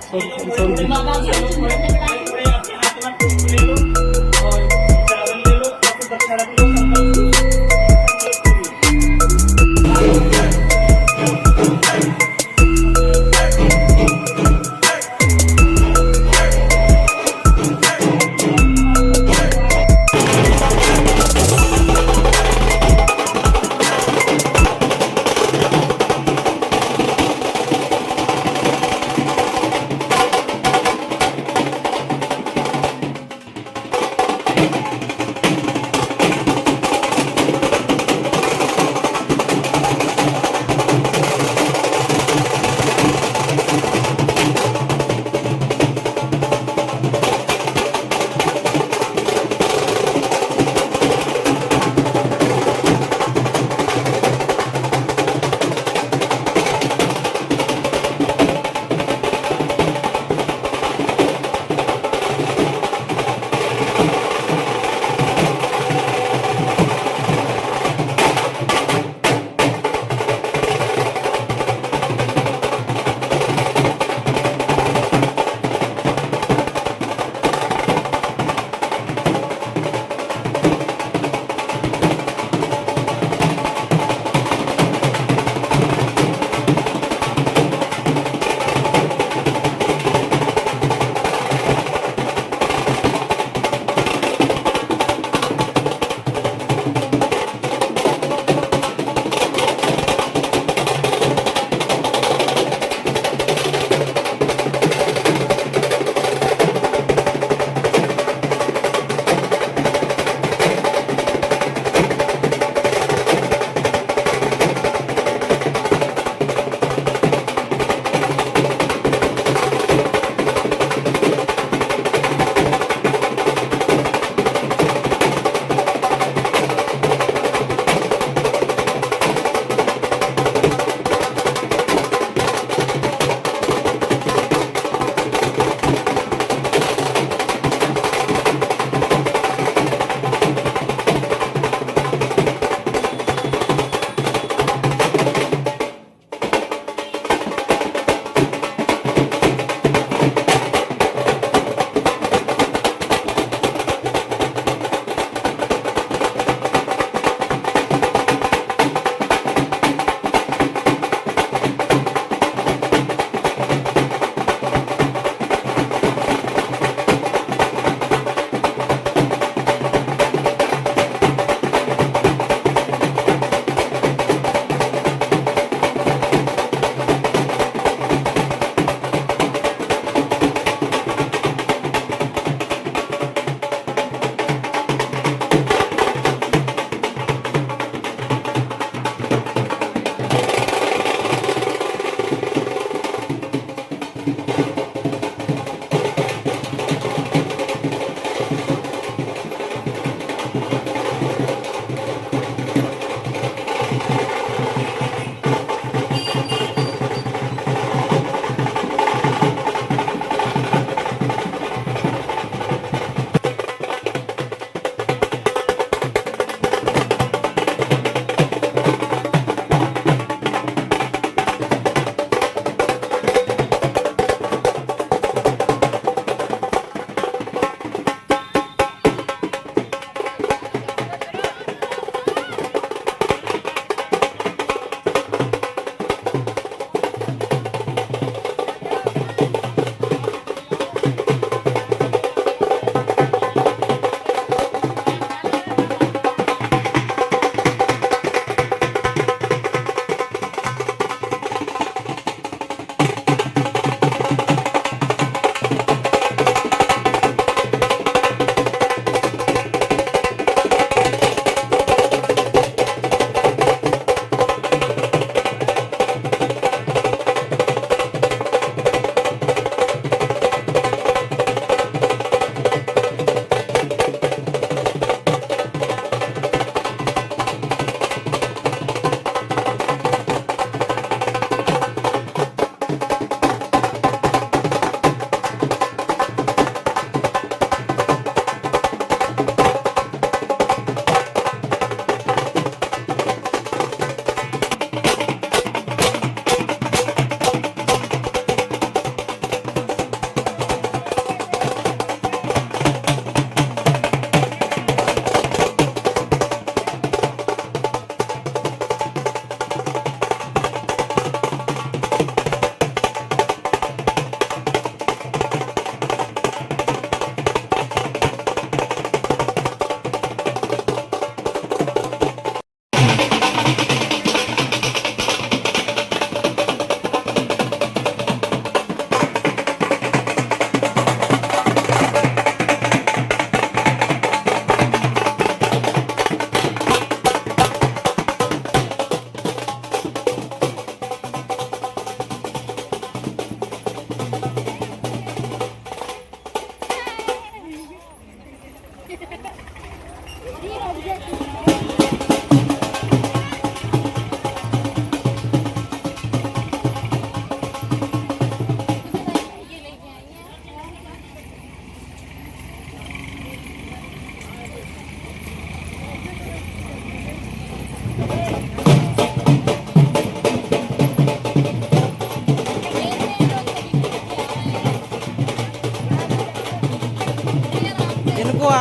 Sorry sorry sorry.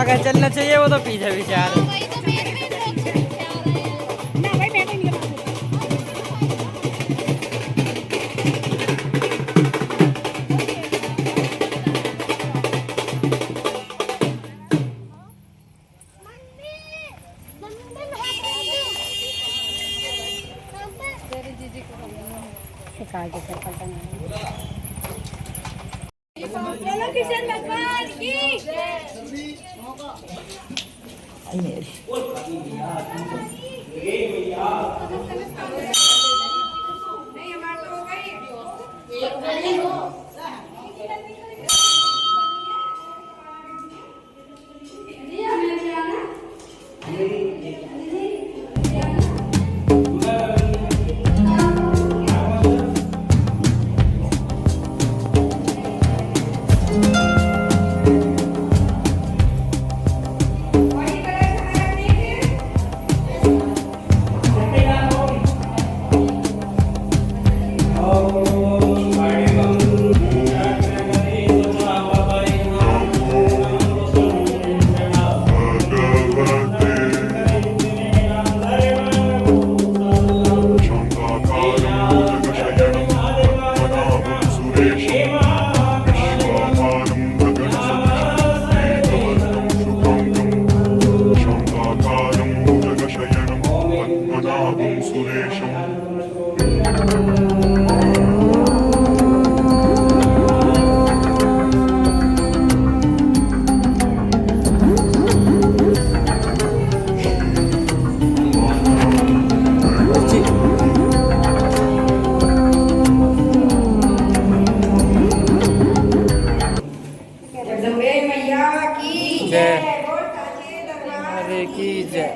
आगे चलना चाहिए, वो तो पीछे विचार। किशन भगवान की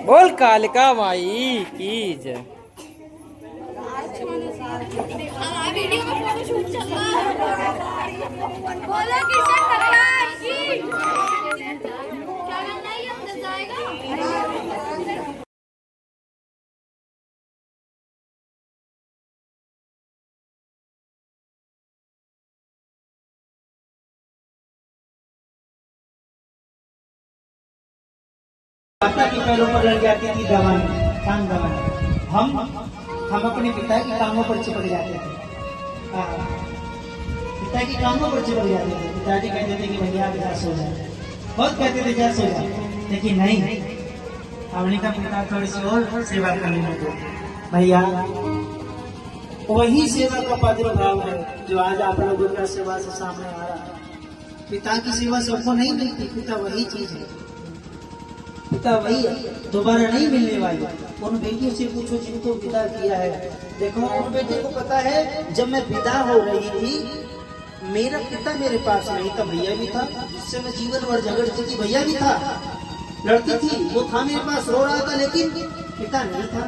बोल कालिका माई की जय। वीडियो में फोटो शूट चल रहा है। बोलो किशन भगवान की क्या करना है, अंदर जाएगा। माता के पैरों पर लग जाती थी दवाएं, काम दवाएं। हम अपने पिता के कामों पर चिपक जाते थे। पिता के कामों पर चिपक जाते थे। पिताजी कहते थे कि भैया जा सो जाए, बहुत कहते थे जा सो जाए, लेकिन नहीं, हमने का पिता थोड़ी सी और सेवा करने लगे। भैया वही सेवा का प्रादुर्भाव है जो आज आप लोगों का सेवा से सामने आ रहा है। पिता की सेवा सबको नहीं मिलती, पिता वही चीज है, पिता वही दोबारा नहीं मिलने वाली। उन बेटियों से पूछो जिनको विदा किया है। देखो उन बेटे को पता है जब मैं विदा हो रही थी मेरा पिता मेरे पास नहीं था, भैया भी था जिससे मैं जीवन भर झगड़ती थी, भैया भी था, लड़ती थी, वो था मेरे पास, रो रहा था, लेकिन पिता नहीं था।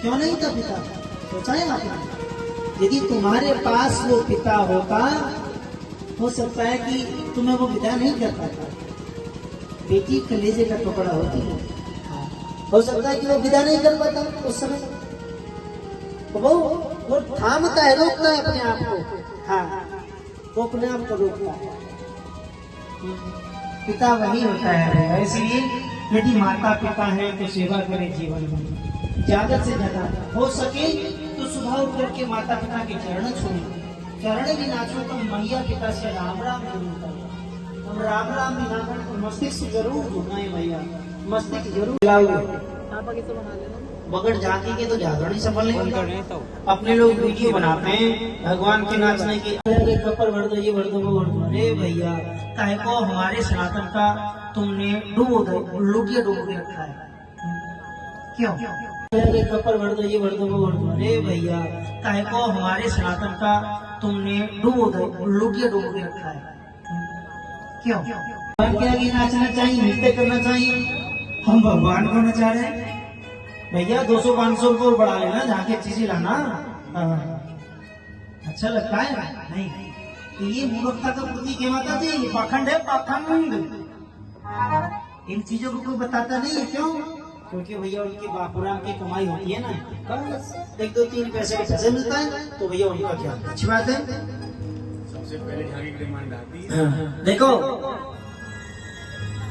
क्यों नहीं था पिता? सोचा है आपने? यदि तुम्हारे पास वो पिता होता हो सकता है कि तुम्हें वो विदा नहीं कर पाता। बेटी कलेजे का टुकड़ा होती है, हो सकता है कि वो विदा नहीं कर पाता उस समय, तो वो थामता है, रोकता है अपने आप को। हाँ, वो अपने आप को रोकता है। पिता वही होता है। इसलिए यदि माता पिता है तो सेवा करें जीवन में, ज्यादा से ज्यादा हो सके तो सुबह उठ करके माता पिता के चरण छूए, चरण भी ना छू तो मैया पिता से राम राम जरूर करें। राम राम मिलाकर तो मस्तिष्क जरूर घुमाए भैया, मस्तिष्क जरूर बगड़ झांकी के तो जागरण ही सफल नहीं। अपने लोग वीडियो बनाते हैं भगवान के नाचने की, कपड़ भर दो, ये भर दो, वो भर दो। अरे भैया काहे को हमारे सनातन का तुमने डूबो लुटिया डूब के रखा है, क्यों? कपड़ भर दो, ये भर दो, वो भर दो। अरे भैया काहे को हमारे सनातन का तुमने डूबो लुटिया डूब के रखा है, क्यों? के आगे नाचना चाहिए, नृत्य करना चाहिए। हम भगवान को नचा रहे हैं भैया, 200-500 रुपये और बढ़ा लेना, जाके अच्छी सी लाना। अच्छा लगता है नहीं? तो ये मूर्खता का प्रतीक है माता जी, पाखंड है, पाखंड। इन चीजों को कोई बताता नहीं है, क्यों? क्योंकि भैया उनके बापुराम की कमाई होती है ना, बस 1-2-3 पैसे का पैसे मिलता है तो भैया उनका क्या अच्छी बात है। सबसे पहले झांकी की डिमांड आती है। देखो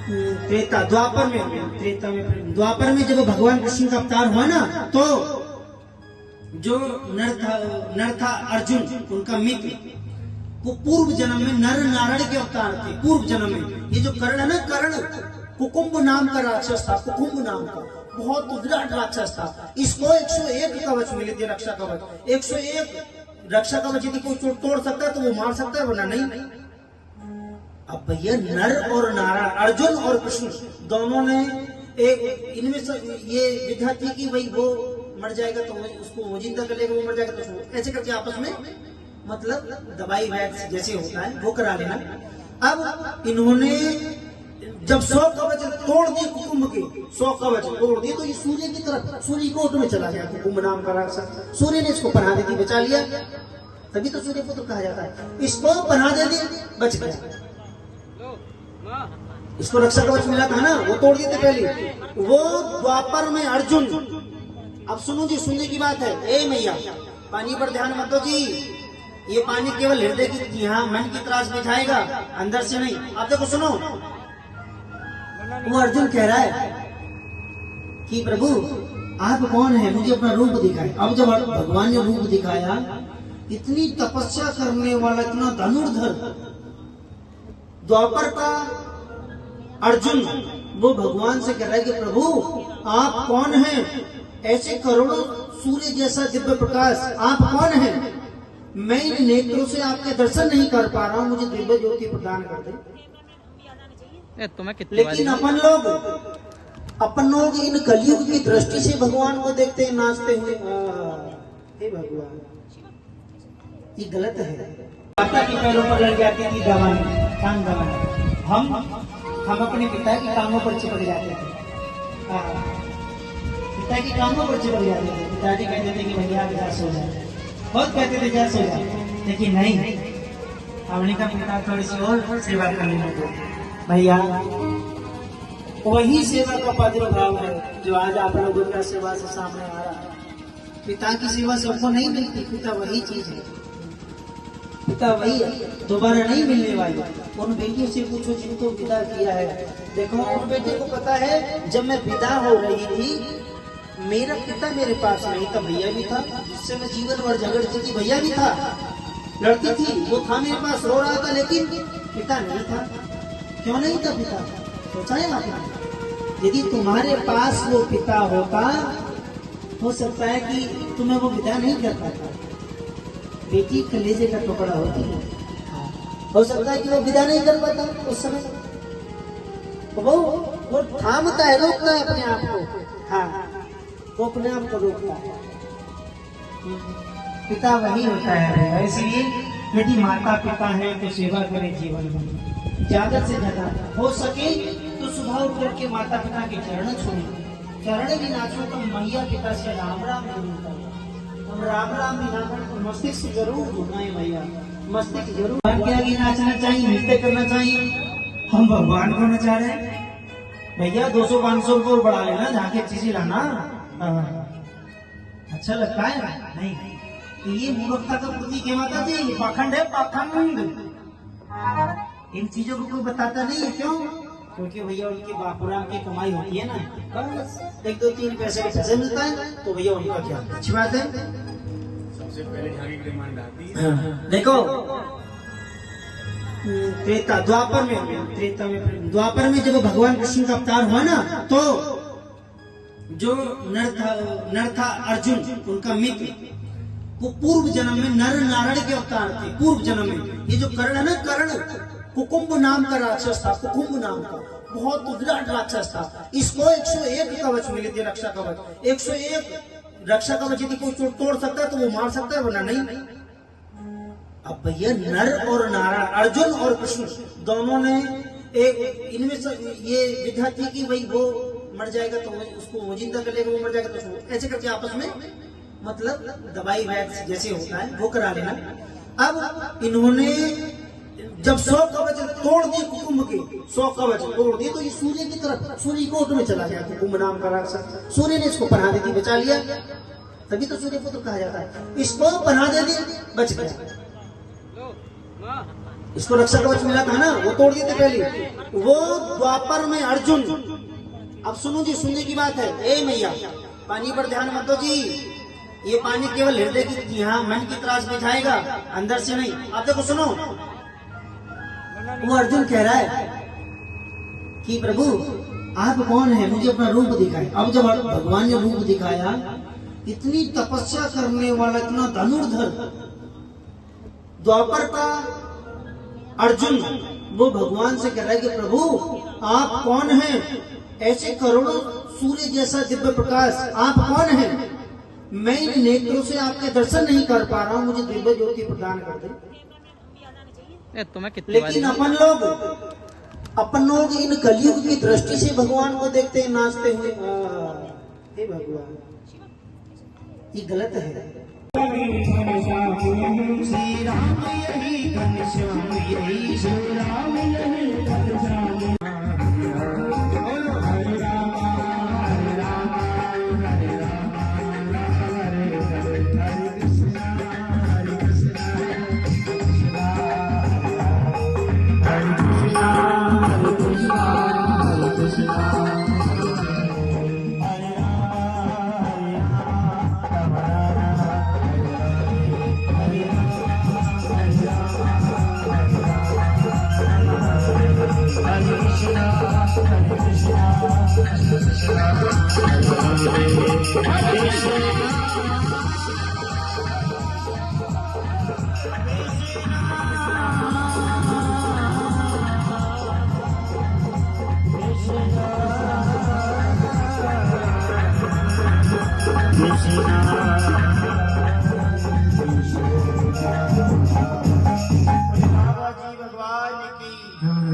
त्रेता द्वापर में, त्रेता में, द्वापर में जब भगवान कृष्ण का अवतार हुआ ना, तो जो नर था अर्जुन, उनका मित्र, वो पूर्व जन्म में नर नारायण के अवतार थे। पूर्व जन्म में ये जो कर्ण है ना, कर्ण कुकुम्भ नाम का राक्षस था, कुकुम्भ नाम का बहुत विराट राक्षस था। इसको 101 कवच मिले थे, रक्षा कवच 101 रक्षा कवच। यदि कोई तोड़ सकता है तो वो मार सकता है, वरना नहीं। अब भैया नर और नारायण, अर्जुन और कृष्ण दोनों ने एक, इनमें से ये विधा थी कि भाई वो मर जाएगा तो उसको वो जिंदा कर लेगा, वो मर जाएगा तो उसको, ऐसे करके आपस में मतलब दवाई वैक्स जैसे होता है वो करा लेना। अब इन्होंने जब 100 कवच तोड़ दिए कुकुम्भ के, 100 कवच तोड़ दिए, तो ये सूर्य की तरफ, सूर्य को में चला गया कुकुम्भ नाम का राक्षस। सूर्य ने इसको पनाह दे दी, बचा लिया, तभी तो सूर्य पुत्र कहा जाता है। इसको पनाह दे दी, बच गया। इसको रक्षा कवच मिला था ना, वो तोड़ दिए थे पहले। वो द्वापर में अर्जुन, अब सुनो जी, सुनने की बात है। ए मैया, पानी पर ध्यान मत दो जी, ये पानी केवल हृदय की, यहाँ मन की त्रास मिटाएगा, अंदर से नहीं। आप देखो सुनो, वो अर्जुन कह रहा है कि प्रभु आप कौन है, मुझे अपना रूप दिखाए। अब जब भगवान ने रूप दिखाया, इतनी तपस्या करने वाला, इतना धनुर्धर द्वापर का अर्जुन, वो भगवान से कह रहा है कि प्रभु आप कौन हैं, ऐसे करोड़ों सूर्य जैसा दिव्य प्रकाश, आप कौन हैं? मैं इन नेत्रों से आपके दर्शन नहीं कर पा रहा हूँ, मुझे दिव्य ज्योति प्रदान कर दे। तुम्हें कितनी लेकिन अपन लोग इन कलयुग की दृष्टि से भगवान को देखते हैं नाचते हुए। हे भगवान, ये गलत है। माता के पैरों पर लग जाती थी दवाएं, कान दवाएं। हम अपने पिता की कानों पर चिपक जाते थे, पिता की कानों पर चिपक जाते थे। पिताजी कहते थे कि भैया आप जा सो जाए, बहुत कहते थे जा सो जाए, लेकिन नहीं, हमने का पिता थोड़ी सी और सेवा करने लगे। भैया वही सेवा का प्रादुर्भाव है जो आज आप लोगों का सेवा से सामने आ रहा है। पिता की सेवा सबको नहीं मिलती, पिता वही चीज है, पिता वही है, दोबारा नहीं मिलने वाली। उन बेटियों से पूछो जिनको विदा किया है। देखो उन बेटे को पता है, जब मैं विदा हो रही थी, मेरा पिता मेरे पास नहीं था, भैया भी था, जिससे मैं जीवन भर झगड़ती थी, भैया भी था, लड़ती थी, वो था मेरे पास, रो रहा था, लेकिन पिता नहीं था। क्यों नहीं था पिता? सोचा है आपने? यदि तुम्हारे पास वो पिता होता, हो सकता है कि तुम्हें वो विदा नहीं कर पाता। बेटी कलेजे का टुकड़ा होती है, हो सकता है कि वो विदा नहीं कर पाता उस समय। वो थामता है, रोकता है अपने आप को। हाँ, वो अपने आप को रोकता है। पिता वही होता है। इसलिए यदि माता पिता है तो सेवा करें जीवन में, ज्यादा से ज्यादा हो सके तो सुबह उठ करके माता पिता के चरण छूए, चरण भी ना छू तो मैया पिता से राम राम जरूर करें। हम राम राम भी ना करें तो मस्तिष्क जरूर घुमाए भैया, मस्तिष्क जरूर। भगवान के आगे नाचना चाहिए, नृत्य करना चाहिए। हम भगवान को नचा रहे हैं भैया, 200-500 रुपये बढ़ा लेना, जाके चीजें लाना। अच्छा लगता है नहीं? तो ये मूर्खता का प्रतीक है माता जी, ये पाखंड है, पाखंड। इन चीजों को कोई बताता नहीं है, क्यों? क्योंकि भैया उनकी बापुराम की कमाई होती है ना, बस 1-2-3 पैसे पैसे मिलता है तो भैया उनका क्या अच्छी बात है। सबसे पहले झाड़ी की डिमांड आती है। देखो त्रेता द्वापर में, त्रेता में, द्वापर में जब भगवान कृष्ण का अवतार हुआ ना, तो जो नर था अर्जुन, उनका मित्र, वो पूर्व जन्म में नर नारायण के अवतार थे। पूर्व जन्म में ये जो कर्ण है ना, कर्ण कुकुम्भ नाम का राक्षस था, कुकुम्भ नाम का बहुत विराट राक्षस था। इसको 101 कवच मिले थे, रक्षा कवच 101 रक्षा कवच। यदि कोई तोड़ सकता है तो वो मार सकता है, वरना नहीं। अब भैया नर और नारायण, अर्जुन और कृष्ण दोनों ने एक, इनमें से ये विधा थी कि भाई वो मर जाएगा तो उसको वो जिंदा कर लेगा, वो मर जाएगा तो उसको, ऐसे करके आपस में मतलब दवाई वैक्स जैसे होता है वो करा लेना। अब इन्होंने जब 100 कवच तोड़ दिए कुकुम्भ के, 100 कवच तोड़ दिए, तो ये सूर्य की तरफ, सूर्य को में चला गया कुकुम्भ नाम का राक्षस। सूर्य ने इसको पनाह दे दी, बचा लिया, तभी तो सूर्य पुत्र कहा जाता है। इसको पनाह दे दी, बच गया। इसको रक्षा कवच मिला था ना, वो तोड़ दिए थे पहले। वो द्वापर में अर्जुन, अब सुनो जी, सुनने की बात है। ए मैया, पानी पर ध्यान मत दो जी, ये पानी केवल हृदय की, यहाँ मन की त्रास बिठाएगा, अंदर से नहीं। आप देखो सुनो, वो अर्जुन कह रहा है कि प्रभु आप कौन है, मुझे अपना रूप दिखाए। अब जब भगवान ने रूप दिखाया, इतनी तपस्या करने वाला, इतना धनुर्धर द्वापर का अर्जुन, वो भगवान से कह रहा है कि प्रभु आप कौन हैं, ऐसे करोड़ों सूर्य जैसा दिव्य प्रकाश, आप कौन हैं, मैं इन नेत्रों से आपके दर्शन नहीं कर पा रहा हूँ, मुझे दिव्य ज्योति प्रदान कर दे। तुम्हें कितनी लेकिन अपन लोग इन कलयुग की दृष्टि से भगवान को देखते हैं नाचते हुए। हे भगवान, ये गलत है। श्री राम यही घनश्याम, यही श्री राम यही घनश्याम।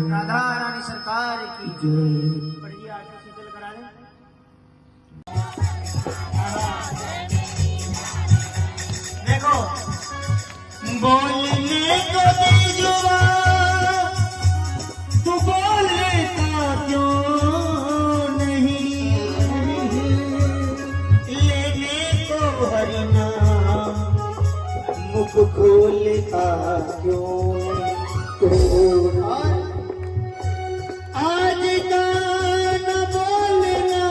राधा रानी सरकार की पढ़िए, आरती शीतल करा दें। देखो, बोलने को दी जुबान, तू बोलता क्यों नहीं, लेने को हरि नाम, मुख खोलता क्यों। आज का न बोलना,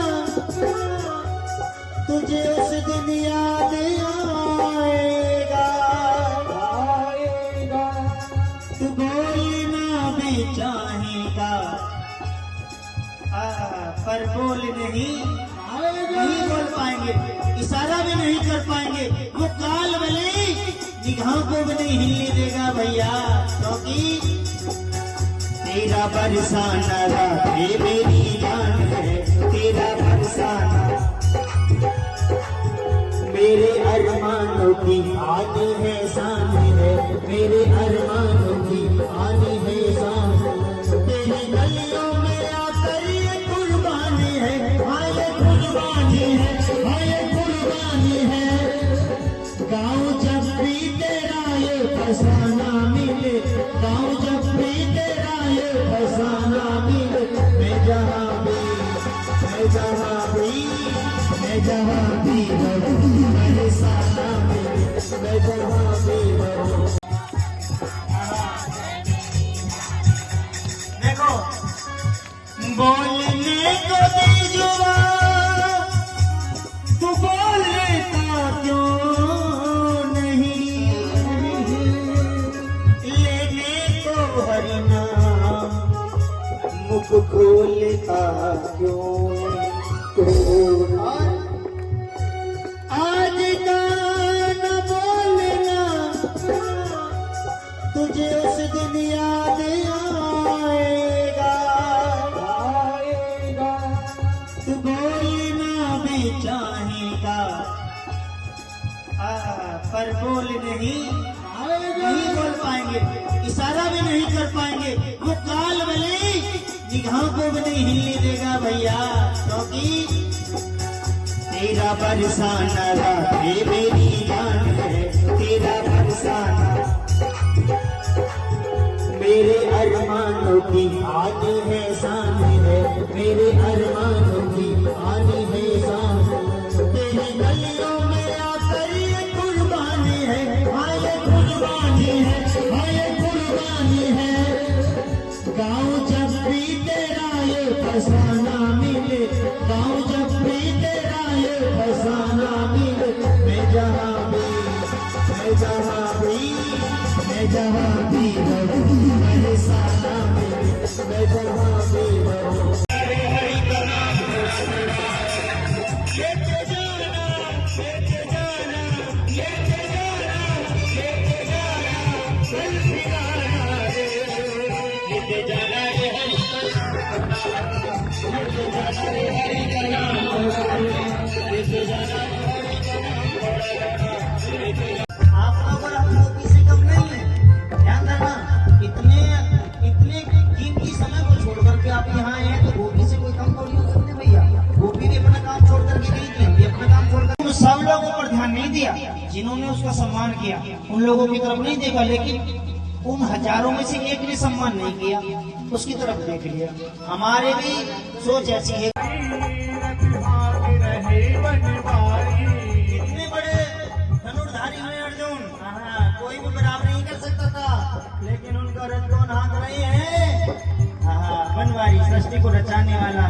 तुझे उस दिन याद आएगा, तू बोलना भी चाहेगा, पर बोल नहीं बोल पाएंगे, इशारा भी नहीं कर पाएंगे। वो काल भले निगाहों को भी नहीं हिलने देगा भैया, क्योंकि तेरा बरसाना राधे मेरी जान है, तेरा बरसाना मेरे अरमानों की आनी है, शान है, मेरे अरमानों की आनी है, शान। तेरी गलियों में आकर ये कुर्बानी है, हाँ ये कुर्बानी है, हाँ ये कुर्बानी है। गाँव जब भी तेरा ये फसाना मिले, गाँव जब भी तेरा ये फसाना मिले, मैं जहाँ भी मेरे साना मिले, मैं जहाँ भी रहूं। देखो, बोलने को दी जुबान, तू बोलता क्यों नहीं, लेने को हरि नाम, मुख खोलता क्यों। आज का न बोलना, तुझे उस दिन याद आएगा, तू बोलना भी चाहेगा, पर बोल नहीं बोल पाएंगे, इशारा भी नहीं कर पाएंगे। वो काल भले निगाहों को भी नहीं हिलने देगा भैया, क्योंकि तेरा बरसाना राधे मेरी जान है, तेरा बरसाना मेरे अरमानों की आनी है, शान है, मेरे अरमानों की आनी है, शान। तेरी गलियों में आकर ये कुर्बानी है, हाँ ये कुर्बानी है, हाँ ये कुर्बानी है। सब लोगों पर ध्यान नहीं दिया, जिन्होंने उसका सम्मान किया उन लोगों की तरफ नहीं देखा, लेकिन उन हजारों में से एक ने सम्मान नहीं किया, उसकी तरफ देख लिया। हमारे भी सोच ऐसी है। इतने बड़े धनुर्धारी हुए अर्जुन, कोई भी बराबर नहीं कर सकता था, लेकिन उनका रथ कौन हाँक रहे हैं? बनवारी, सृष्टि को रचाने वाला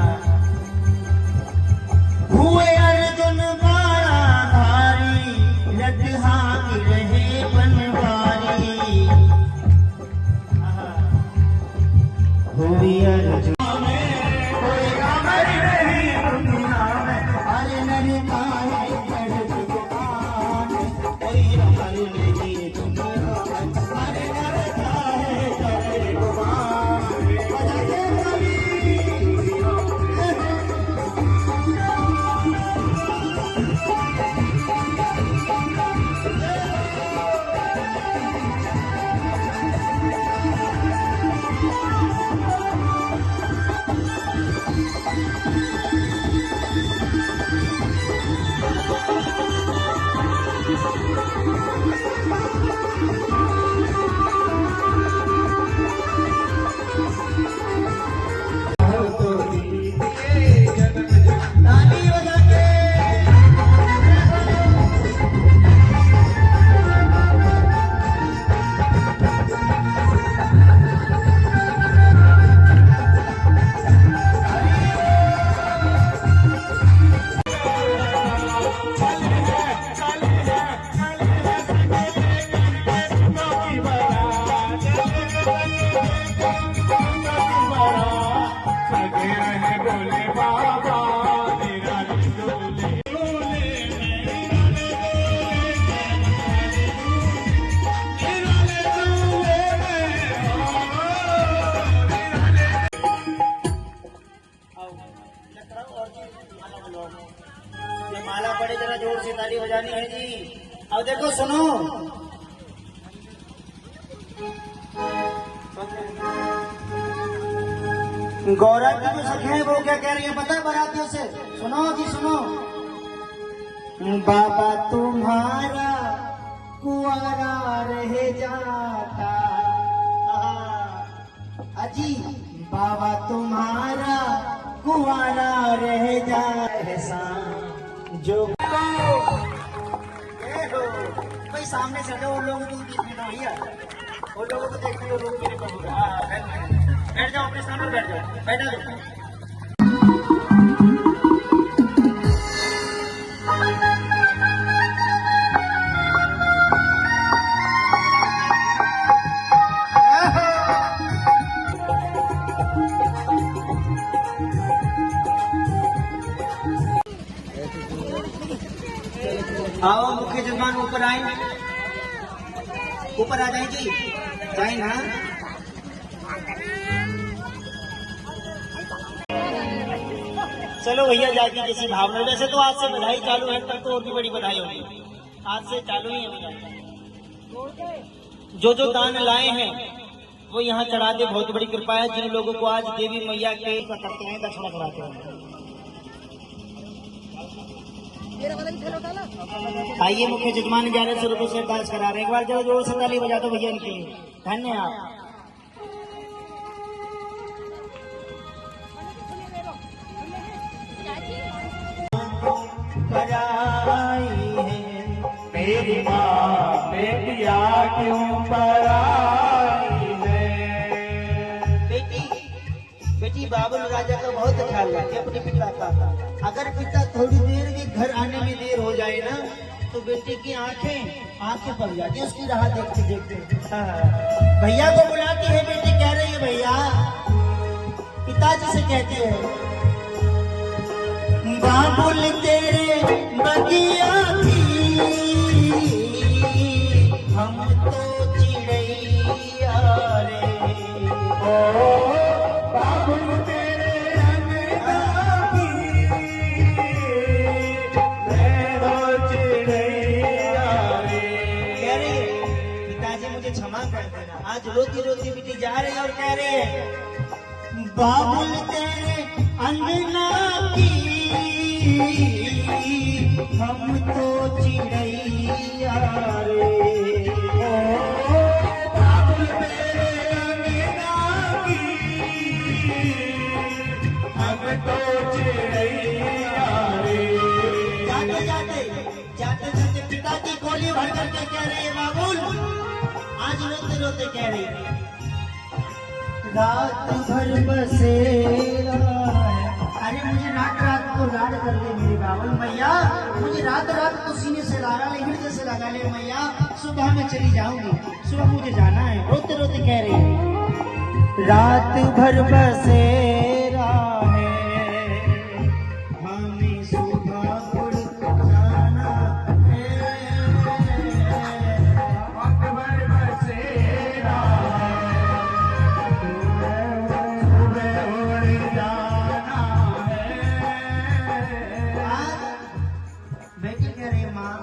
हुए अर्जुन बाणाधारी, रथ हाँक रहे बनवारी। हुए अर्जुन माला पड़े, जरा जोर से ताली बजानी है जी। अब देखो सुनो, गौरव की जो सखी है वो क्या कह रही है पता है बारातियों से? सुनो जी सुनो। बाबा तुम्हारा कुंवारा रह जाता, अजी बाबा तुम्हारा कुंवारा रह जाए जो भाई सामने से हटो, उन लोगों को देखने दो भैया, उन लोगों को देखने दो, लोग मेरे को बैठ जाओ, अपने सामने बैठ जाओ, बैठा दो। आओ मुख्य जजमान ऊपर आए, ऊपर आ जाए जी, जाए ना। चलो भैया जाके किसी भावना, वैसे तो आज से बधाई चालू है, तब तो और भी बड़ी बधाई होगी, आज से चालू ही है बधाई। जो जो दान लाए हैं वो यहाँ चढ़ा दे, बहुत बड़ी कृपा है। जिन लोगों को आज देवी मैया के करते हैं, दक्षिणा चढ़ाते हैं। आइए मुख्य जजमान 1100 रुपये से अरदास करा रहे, एक बार जरा जोर से ताली बजा दो भैया इनके लिए, धन्यवाद। मेरी माँ बेटिया क्यों पराई है? बेटी बाबुल राजा का बहुत ख्याल रखे अपने पिता का। अगर पिता थोड़ी देर भी घर आने में देर हो जाए ना, तो बेटी की आंखें पड़ जाती है उसकी राह देखते देखते। भैया को बुलाती है, बेटी कह रही है भैया, पिताजी से कहती है, बाबुल तेरे बगिया थी, हम तो चिड़ैया रे। बाबुल तेरे अंगना की, मैं तो चिड़ैया रे। कह रही है, पिताजी मुझे क्षमा कर देना, आज रोती रोती बेटी जा रही है और कह रही है, बाबुल तेरे अंगना की, हम तो चिड़ैया रे। बाबुल तेरे अंगना की, हम तो चिड़ैया रे। जाते जाते पिताजी गोली भर करके कह रहे हैं, बाबुल आज रोते रोते कह रही है, रात भर बसेरा है। अरे मुझे रात रात को लाड कर ले मेरे बाबुल मैया, मुझे रात रात को सीने से लगा ले, हृदय से लगा ले मैया, सुबह मैं चली जाऊंगी, सुबह मुझे जाना है। रोते रोते कह रही है, रात भर बसेरा है, हमें सुबह उड़ जाना है। रात भर बसेरा, सुबह उड़ जाना है। बेटी कह रही है, माँ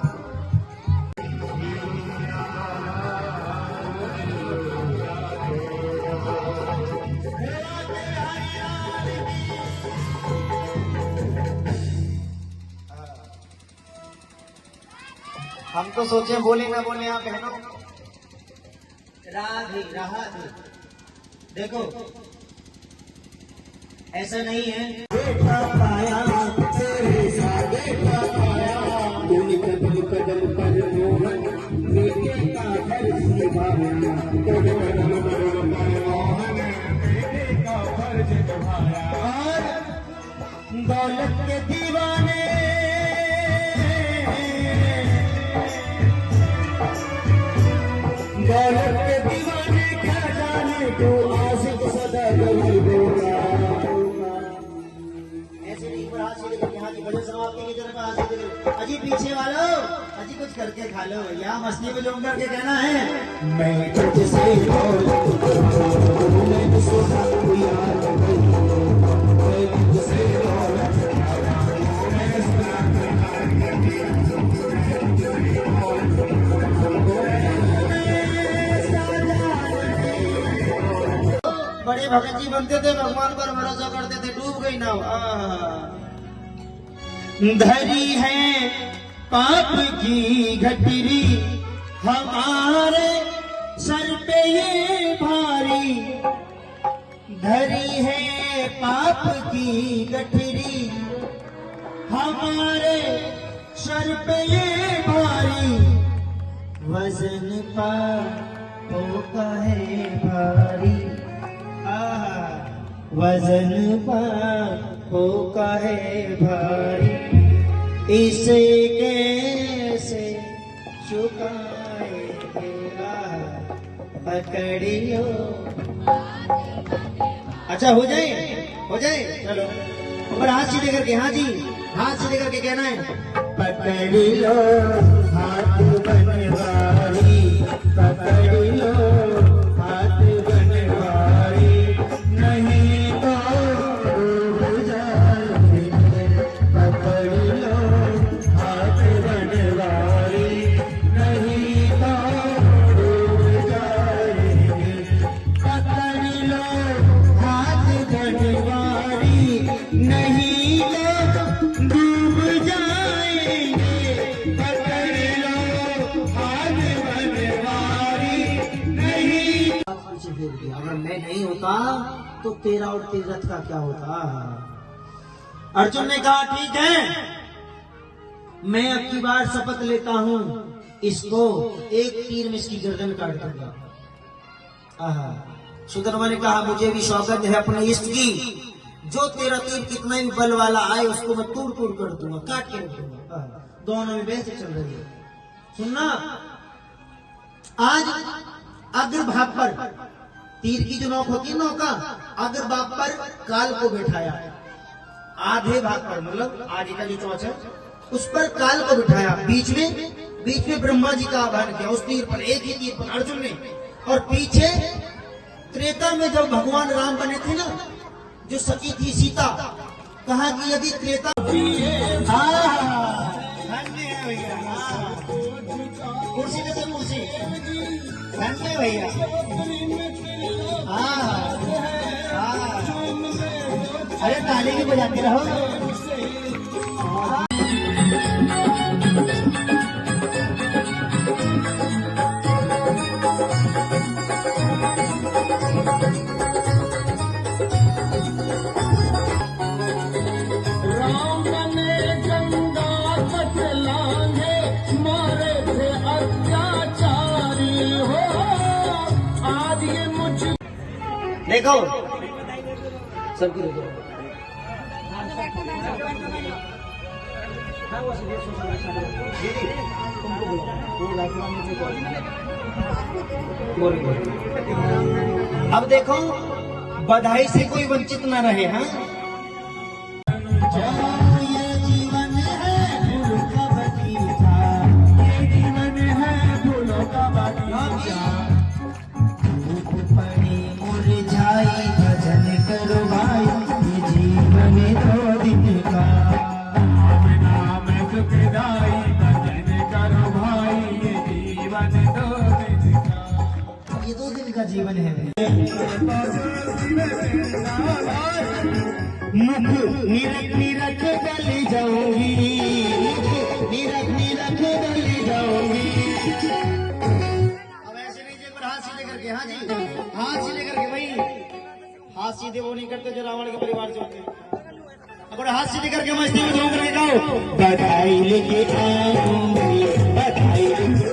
हम तो सोचे बोले ना बोले आप बहनों, राधे राधे। देखो ऐसा नहीं है, देखा पाया तेरे साथ, देखा पाया तूने कदम कदम पर मोहन बेटे का फर्ज निभाया, कदम कदम पर मोहन बेटे का फर्ज निभाया। और दौलत के दीवाने, दौलत के दीवाने क्या जाने तू आशिक सदा गरीब होगा। ऐसे नहीं पर हाथ सीधे करके, हाथ की भजन समाप्ति की तरफ हाथ सीधे करो। अजी पीछे वालों, अजी कुछ करके खा लो भैया, मस्ती में जोम करके कहना है, मैं तुझसे दौलत करूं, मैं तुझसे यार करूं, मैं तुझसे दौलत बड़े भगत जी बनते थे, भगवान पर भरोसा करते थे, डूब गई ना। धरी है पाप की घटरी हमारे सर पे ये भारी, धरी है पाप की गठरी हमारे सर पे ये भारी, वजन पापों का है भारी, वजन पापों का है भारी, इसे कैसे चुकाएंगे, पकड़ियो। अच्छा हो जाए चलो ऊपर हाथ सीधे करके, हाँ जी हाथ सीधे करके कहना है, पकड़ी लो हाथ बनवारी, पकड़ी लो हाथ बनवारी, नहीं तो डूब जाएंगे, पकड़ी लो हाथ बनवारी, नहीं तो डूब जाएंगे, पकड़ी लो हाथ बनवारी, नहीं तो डूब जाएंगे, पकड़ लो हाथ बनवारी, नहीं। पीछे फेर दिया, अगर मैं नहीं होता तो तेरा और तेरे रथ का क्या होता। अर्जुन ने कहा ठीक है, मैं अब की बार शपथ लेता हूं, इसको एक तीर में इसकी गर्दन काट दूंगा। सुदामा ने कहा मुझे भी शौकत है अपने इष्ट की, जो तेरा तीर कितना भी बल वाला आए उसको मैं तोड़ तोड़ कर दूंगा, काट के रख दूंगा। दोनों में बहस चल रही है। सुनना, आज अग्रभाग पर तीर की जो नोक होती है नौका, अग्रभाग पर काल को बैठाया, आधे भाग पर मतलब आगे का जो चौच है उस पर काल को बिठाया, बीच में ब्रह्मा जी का आह्वान किया उस तीर पर, एक ही तीर पर अर्जुन ने। और पीछे त्रेता में जब भगवान राम बने थे ना, जो सती थी सीता, कहा कि यदि त्रेता कुर्सी में से कुर्सी धन्य भैया, अरे ताली भी बजाते रहो। देखो सबकी देखो, अब देखो बधाई से कोई वंचित ना रहे। हाँ, ये जीवन है फूलों का बगीचा, ये जीवन है फूलों का बगीचा, मुरझाई भजन करो भाई, ये जीवन दो दिन का, नाम सुखदाई भजन करो भाई, ये जीवन 2 दिन का। ये 2 दिन का जीवन है। मुख निरख गली जाऊंगी, निरख गली जाऊंगी। अब ऐसे नहीं, एक बार हाथ सीधे करके, हाँ जी हाथ सीधे करके भाई, हाथ सीधे वो नहीं करते जो रावण के परिवार से होते हैं। अब हाथ सीधे करके मस्ती में झोंक रहे गाओ, बधाई लेके आऊंगी, बधाई लेके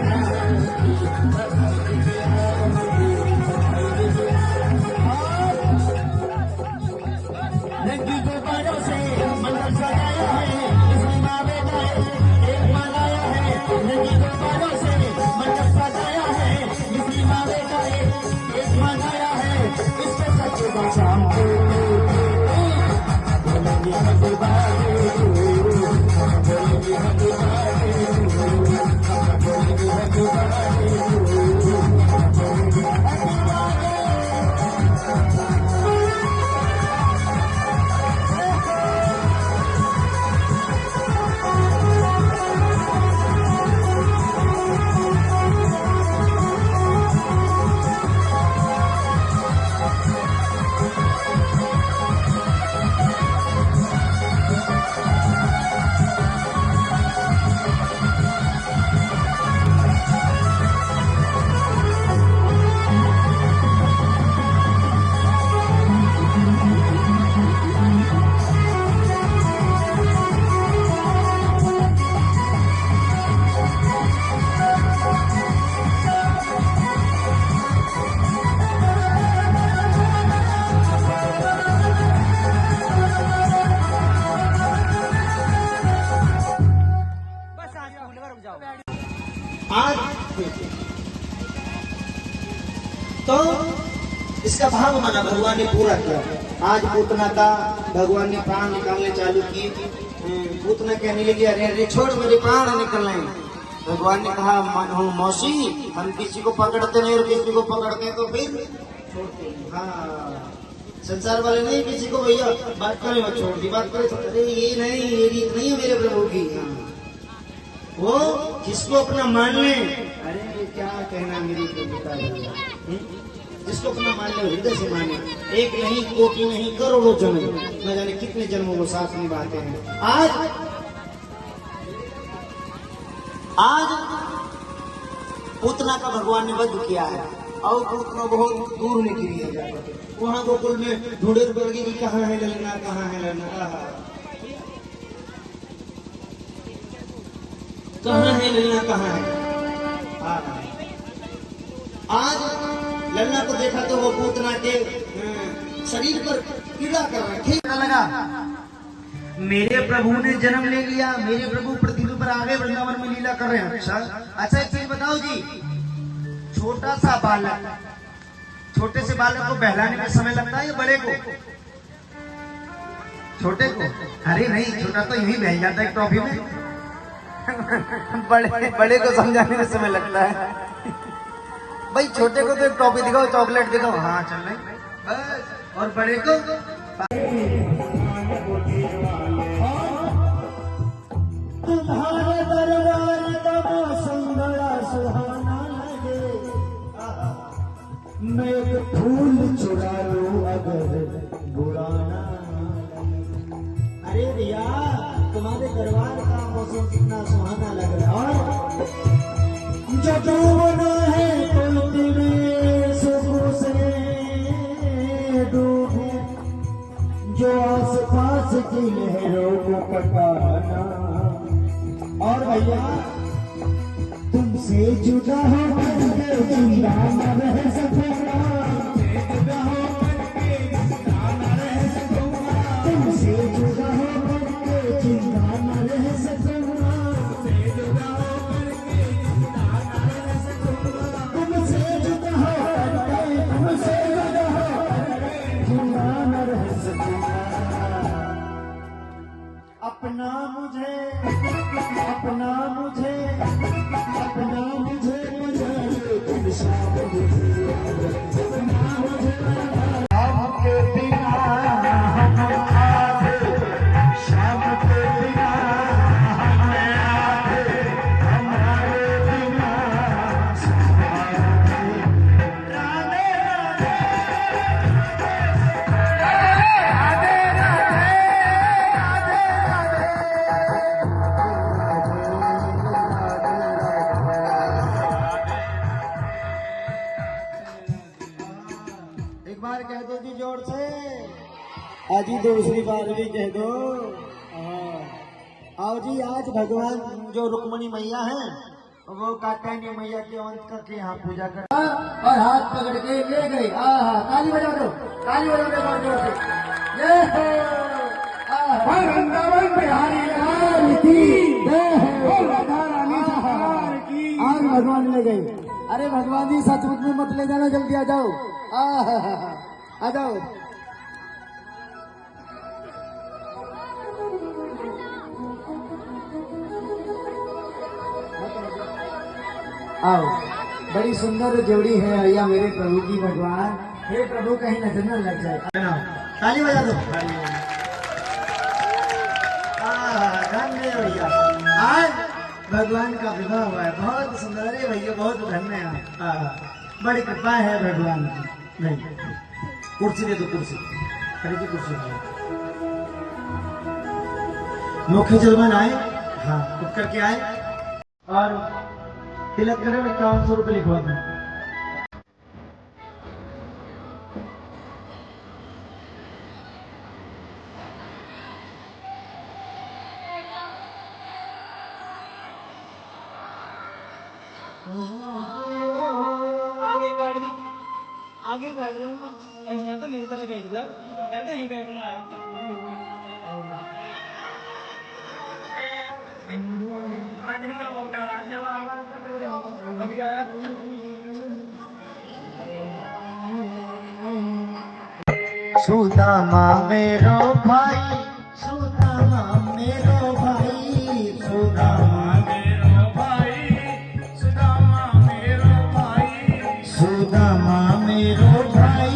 आज तो इसका भाव माना भगवान ने पूरा किया। आज पूतना का भगवान ने प्राण निकालने चालू किए। पूतना कहने लगी, अरे अरे छोड़, मेरे प्राण निकल रहे हैं। भगवान ने कहा, मौसी हम किसी को पकड़ते नहीं और किसी को पकड़ते हैं तो फिर छोड़ते हैं। हाँ, संसार वाले नहीं किसी को भैया बात करें और छोड़ दी, बात करें तो अरे ये नहीं, ये रीत नहीं है मेरे प्रभु की। वो जिसको अपना मान ले, अरे क्या कहना मेरी प्रभुता, जिसको अपना मान ले हृदय से माने, एक नहीं कोटि नहीं करोड़ों जन्म, न जाने कितने जन्मों को साथ निभाते हैं। आज पूतना का भगवान ने वध किया है और पूतना बहुत दूर निकली है। वहां गोकुल में ढूंढे पड़ेगी कि कहाँ है ललना, कहाँ है ललना, कहाँ है ललना, कहाँ है। आज ललना को देखा तो वो पूतना के शरीर पर पीड़ा कर रहा है। ठीक लगा, मेरे प्रभु ने जन्म ले लिया, मेरे प्रभु पृथ्वी पर आगे वृंदावन में लीला कर रहे हैं। अच्छा एक चीज बताओ जी, छोटा सा बालक, छोटे से बालक को बहलाने में समय लगता है या बड़े को? छोटे को? अरे नहीं, छोटा तो यूं ही बह जाता है टॉफी में। बड़े को समझाने में समय लगता है। भाई छोटे को तो एक टॉफी दिखाओ, चॉकलेट दिखाओ, हाँ चल रही, और बड़े को तुम्हारे दरबार का मौसम बड़ा सुहाना लगे, मैं एक फूल चुरा लूं अगर बुरा ना लगे। अरे भैया तुम्हारे दरबार का मौसम कितना सुहाना लग रहा है, और जो डूबना है कोई में सुबह से डूबे, जो आस पास की लहरों को पटाना। और भैया तुमसे जुदा हो करके जिंदा न रह सकूंगा, तुमसे जुदा हो करके जिंदा न रह सकूंगा, तुमसे जुदा हो करके जिंदा न रह सकूंगा। अपना मुझे तुम शाम के बिना हम आधे, शाम के बिना हमें आधे, हमारे बिना राधे राधे एक बार कह दो जी जोर से, आजी दूसरी बार भी कह दो। आओ जी, आज भगवान जो रुक्मणी मैया हैं वो कात्यायनी मैया के अवंत करके यहाँ पूजा कर और हाथ पकड़ के ले गए। ताली बजा दो, ताली बजा दो जोर से। वृंदावन बिहारी लाल की राधा रानी सरकार की। आज भगवान ले गए। अरे भगवान जी सचमुच में मत ले जाना, जल्दी आ जाओ, आ जाओ। आओ, बड़ी सुंदर जोड़ी है भैया मेरे प्रभु की। भगवान हे प्रभु कहीं नजर न लग जाए। ताली बजा दो। भैया आज भगवान का विवाह हुआ है, बहुत सुंदर है भैया, बहुत धन्य है, बड़ी कृपा है भगवान की। नहीं कुर्सी दे दो, कुर्सी खरीदी, कुर्सी मुख्य जलमान आए, हाँ उठ करके आए और तिलक करे, 5100 रुपये लिखवा दो। आगे बैठ रहे हो तो मेरी तरह बैठ जाओ, कहते ही बैठना है। सुदामा मेरो भाई, सुदामा मेरो भाई, सुदामा मेरो भाई, सुदामा मेरो भाई, सुदामा मेरो भाई,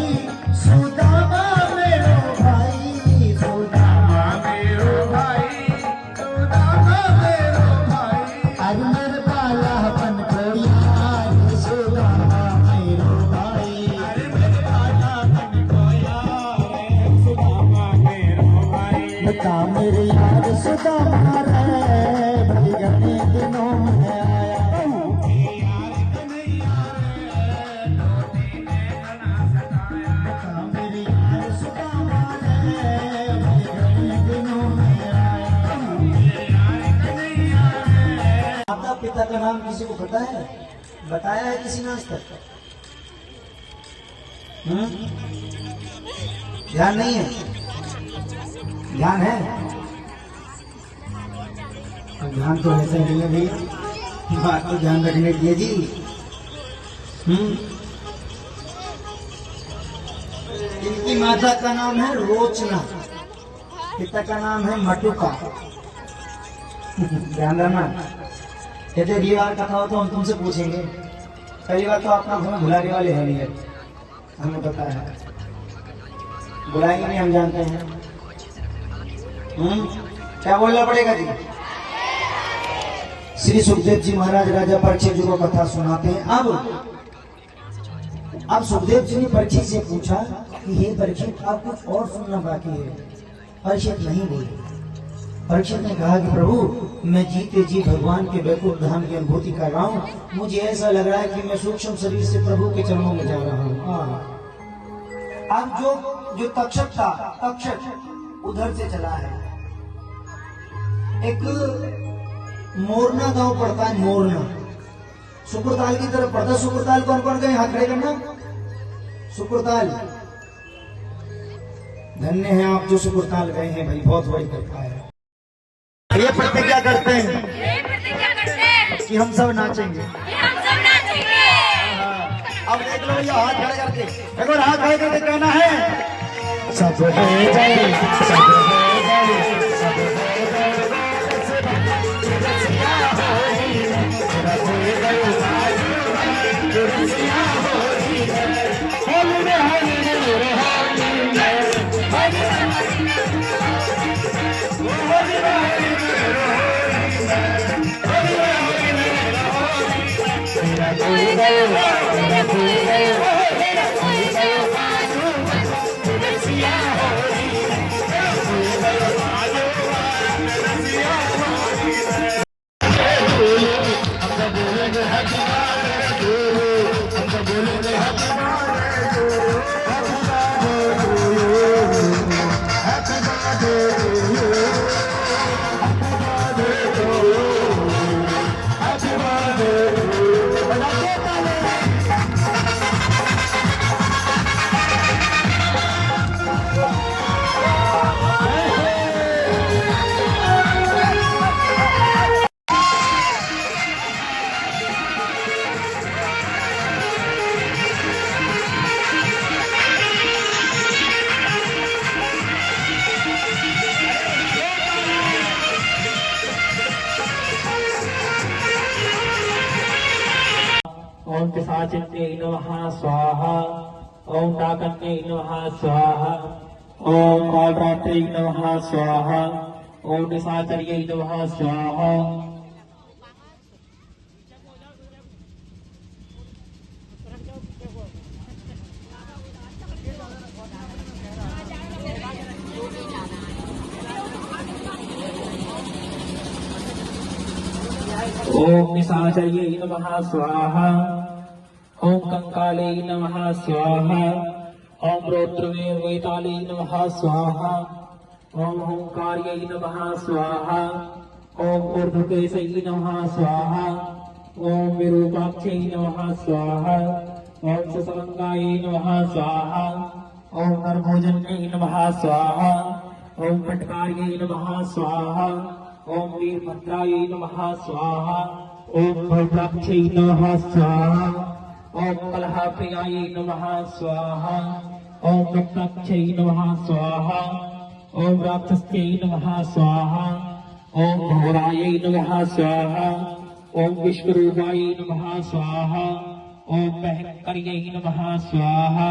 सुदामा मेरो भाई, सुदामा मेरो भाई, सुदामा मेरो भाई। आज मेरे बाला बन यार, सुदामा मेरो भाई, अरे मेरे बाला बन को यार, सुदामा मेरो भाई। बता मेरे यार सुदामा रे, बड़ी घने दिनों में आया। यार कन्हैया रे, लोटी ने घना सताया। बता मेरे यार सुदामा रे, बड़ी घने दिनों में आया। यार कन्हैया रे। माता पिता का नाम किसी को पता है? बताया है किसी ने आज तक? ध्यान नहीं है? ध्यान है? ध्यान तो ऐसा नहीं है भैया, बात तो ध्यान रखने की है जी। इनकी माता का नाम है रोचना, पिता का नाम है मटुका। ध्यान रखना, यदि अगली बार कथा हो तो हम तुमसे पूछेंगे। पहली बार तो अपना घर बुलाने वाले हैं नहीं, हमें पता है, बुलाएंगे नहीं, हम जानते हैं। क्या बोलना पड़ेगा जी? श्री सुखदेव जी महाराज राजा परीक्षित जी को कथा सुनाते हैं। अब सुखदेव जी ने परीक्षित से पूछा कि हे परीक्षित, आप कुछ और सुनना बाकी है? परीक्षित नहीं बोले। परीक्षित ने कहा कि प्रभु, मैं जीते जी भगवान के वैकुंठ धाम की अनुभूति कर रहा हूँ। मुझे ऐसा लग रहा है कि मैं सूक्ष्म शरीर से प्रभु के चरणों में जा रहा हूँ। अब जो तक्षक था, तक्षक उधर से चला है। एक मोरना गांव पड़ता है, मोरना सुकुरताल की तरफ पड़ता है। सुकुरताल कौन कौन गए? हाथ खड़े करना। सुकुरताल, धन्य है आप जो सुकुरताल गए हैं भाई, बहुत बड़ी कृपा है। ये प्रतिज्ञा करते हैं कि हम सब नाचेंगे। अब देख लो भैया, हाथ खड़े करके, एक बार हाथ खड़े करके कहना है, सब हो जाए, सब हो जाए, सब हो जाए, ओम पिशाचिन्यै नमः स्वाहा। ओम डाकन्यै नमः स्वाहा। ओम कालरात्रै नमः स्वाहा। ओम निशाचर्यै नमः स्वाहा। ओम निशाचर्यै नमः स्वाहा। ओम कंकालै नमः स्वाहा। ओम रौद्रवेतालै नमः स्वाहा। ओम ओंकार्यै नमः स्वाहा। ओम ऊर्ध्वकेशै नमः स्वाहा। ओम विरूपाक्षै नमः स्वाहा। ओम ससवंगायै नमः स्वाहा। ओम नरभोजन्यै नमः स्वाहा। ओम पटकार्यै नमः स्वाहा। ओम वीरभद्रायै नमः स्वाहा। ओम भद्राक्षै नमः स्वाहा। ओम कलहप्रियायै नमः स्वाहा। ओम रत्नाक्षै नमः स्वाहा। ओम राक्षस्यै नमः स्वाहा। ओम घोरायै नमः स्वाहा। ओम विश्वरूपायै नमः स्वाहा। ओम भयंकर्यै नमः स्वाहा।